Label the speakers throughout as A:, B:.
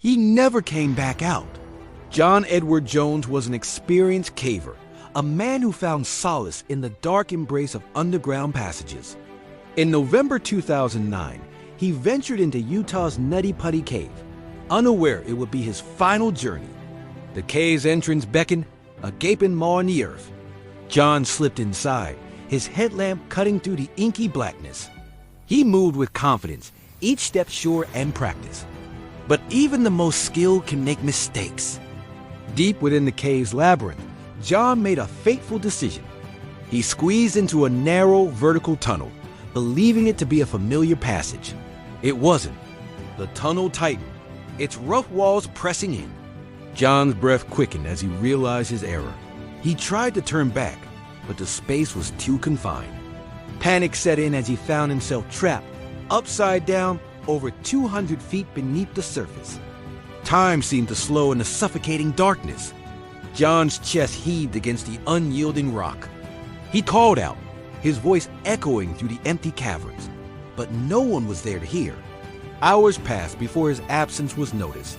A: He never came back out. John Edward Jones was an experienced caver, a man who found solace in the dark embrace of underground passages. In November 2009, he ventured into Utah's Nutty Putty Cave, unaware it would be his final journey. The cave's entrance beckoned, a gaping maw in the earth. John slipped inside, his headlamp cutting through the inky blackness. He moved with confidence, each step sure and practiced. But even the most skilled can make mistakes. Deep within the cave's labyrinth, John made a fateful decision. He squeezed into a narrow, vertical tunnel, believing it to be a familiar passage. It wasn't. The tunnel tightened, its rough walls pressing in. John's breath quickened as he realized his error. He tried to turn back, but the space was too confined. Panic set in as he found himself trapped, upside down, over 200 feet beneath the surface. Time seemed to slow in the suffocating darkness. John's chest heaved against the unyielding rock. He called out, his voice echoing through the empty caverns, but no one was there to hear. Hours passed before his absence was noticed.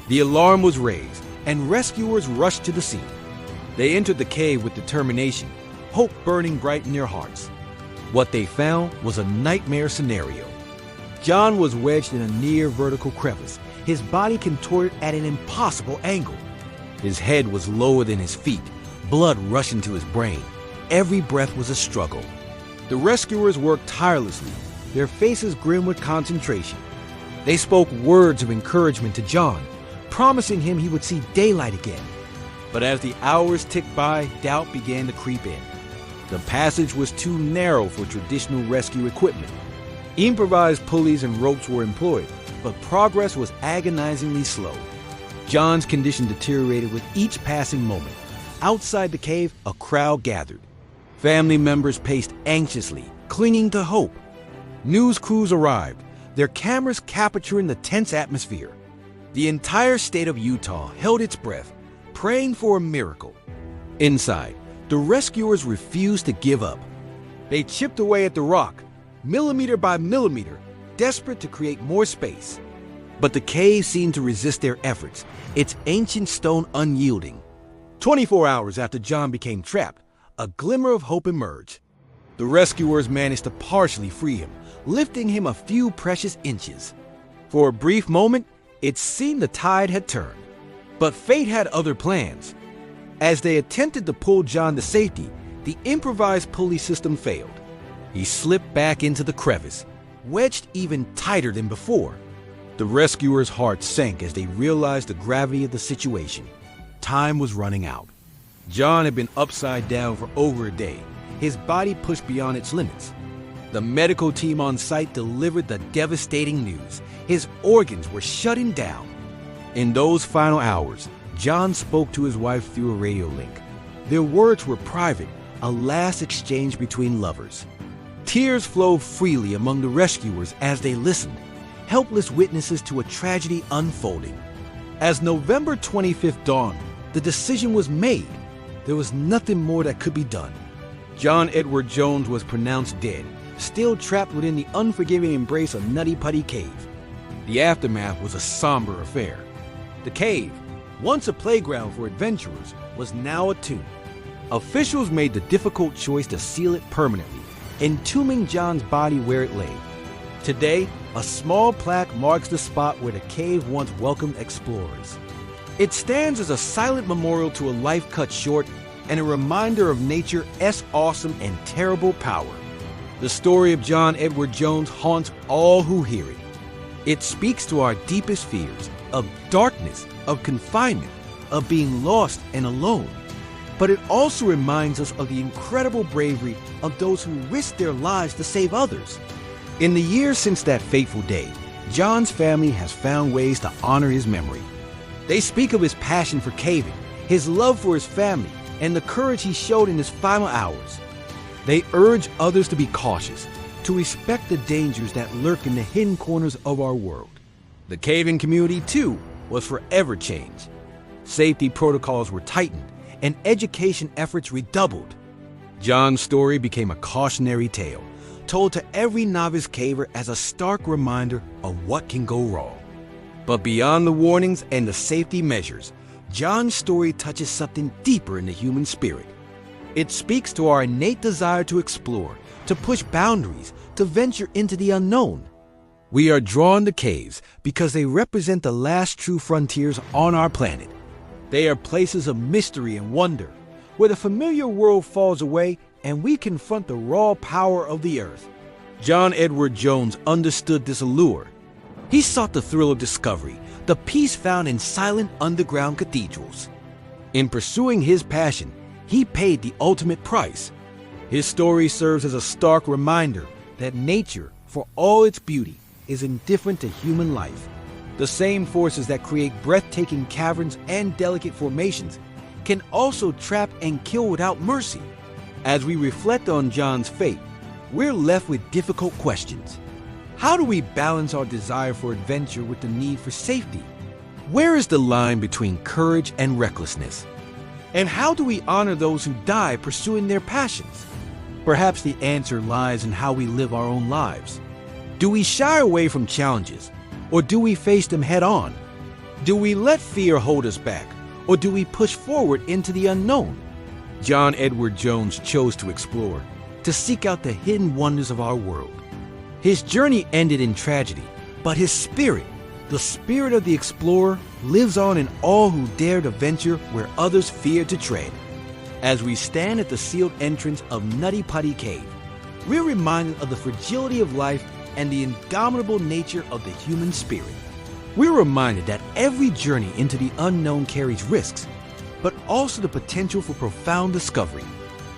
A: The alarm was raised, and rescuers rushed to the scene. They entered the cave with determination, hope burning bright in their hearts. What they found was a nightmare scenario. John was wedged in a near vertical crevice, his body contorted at an impossible angle. His head was lower than his feet, blood rushing to his brain. Every breath was a struggle. The rescuers worked tirelessly, their faces grim with concentration. They spoke words of encouragement to John, promising him he would see daylight again. But as the hours ticked by, doubt began to creep in. The passage was too narrow for traditional rescue equipment. Improvised pulleys and ropes were employed, but progress was agonizingly slow. John's condition deteriorated with each passing moment. Outside the cave, a crowd gathered. Family members paced anxiously, clinging to hope. News crews arrived, their cameras capturing the tense atmosphere. The entire state of Utah held its breath, praying for a miracle. Inside, the rescuers refused to give up. They chipped away at the rock, millimeter by millimeter, desperate to create more space. But the cave seemed to resist their efforts, its ancient stone unyielding. 24 hours after John became trapped, a glimmer of hope emerged. The rescuers managed to partially free him, lifting him a few precious inches. For a brief moment, it seemed the tide had turned. But fate had other plans. As they attempted to pull John to safety, the improvised pulley system failed. He slipped back into the crevice, wedged even tighter than before. The rescuers' hearts sank as they realized the gravity of the situation. Time was running out. John had been upside down for over a day, his body pushed beyond its limits. The medical team on site delivered the devastating news. His organs were shutting down. In those final hours, John spoke to his wife through a radio link. Their words were private, a last exchange between lovers. Tears flowed freely among the rescuers as they listened, helpless witnesses to a tragedy unfolding. As November 25th dawned, the decision was made. There was nothing more that could be done. John Edward Jones was pronounced dead, still trapped within the unforgiving embrace of Nutty Putty Cave. The aftermath was a somber affair. The cave, once a playground for adventurers, was now a tomb. Officials made the difficult choice to seal it permanently, entombing John's body where it lay. Today, a small plaque marks the spot where the cave once welcomed explorers. It stands as a silent memorial to a life cut short and a reminder of nature's awesome and terrible power. The story of John Edward Jones haunts all who hear it. It speaks to our deepest fears of darkness, of confinement, of being lost and alone. But it also reminds us of the incredible bravery of those who risk their lives to save others. In the years since that fateful day, John's family has found ways to honor his memory. They speak of his passion for caving, his love for his family, and the courage he showed in his final hours. They urge others to be cautious, to respect the dangers that lurk in the hidden corners of our world. The caving community, too, was forever changed. Safety protocols were tightened, and education efforts redoubled. John's story became a cautionary tale, told to every novice caver as a stark reminder of what can go wrong. But beyond the warnings and the safety measures, John's story touches something deeper in the human spirit. It speaks to our innate desire to explore, to push boundaries, to venture into the unknown. We are drawn to caves because they represent the last true frontiers on our planet. They are places of mystery and wonder, where the familiar world falls away and we confront the raw power of the earth. John Edward Jones understood this allure. He sought the thrill of discovery, the peace found in silent underground cathedrals. In pursuing his passion, he paid the ultimate price. His story serves as a stark reminder that nature, for all its beauty, is indifferent to human life. The same forces that create breathtaking caverns and delicate formations can also trap and kill without mercy. As we reflect on John's fate, we're left with difficult questions. How do we balance our desire for adventure with the need for safety? Where is the line between courage and recklessness? And how do we honor those who die pursuing their passions? Perhaps the answer lies in how we live our own lives. Do we shy away from challenges, or do we face them head on? Do we let fear hold us back, or do we push forward into the unknown? John Edward Jones chose to explore, to seek out the hidden wonders of our world. His journey ended in tragedy, but his spirit, the spirit of the explorer, lives on in all who dare to venture where others fear to tread. As we stand at the sealed entrance of Nutty Putty Cave, we're reminded of the fragility of life and the indomitable nature of the human spirit. We're reminded that every journey into the unknown carries risks, but also the potential for profound discovery.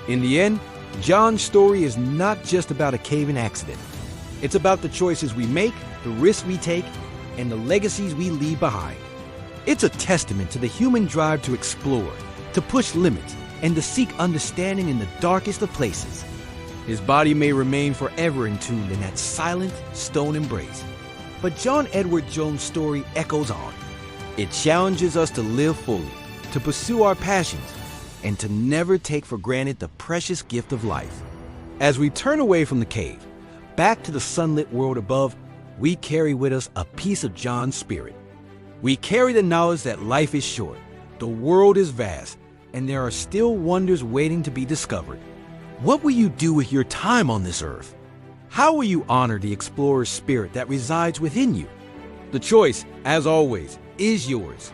A: In the end, John's story is not just about a cave-in accident. It's about the choices we make, the risks we take, and the legacies we leave behind. It's a testament to the human drive to explore, to push limits, and to seek understanding in the darkest of places. His body may remain forever entombed in that silent stone embrace, but John Edward Jones' story echoes on. It challenges us to live fully, to pursue our passions, and to never take for granted the precious gift of life. As we turn away from the cave, back to the sunlit world above, we carry with us a piece of John's spirit. We carry the knowledge that life is short, the world is vast, and there are still wonders waiting to be discovered. What will you do with your time on this earth? How will you honor the explorer's spirit that resides within you? The choice, as always, is yours.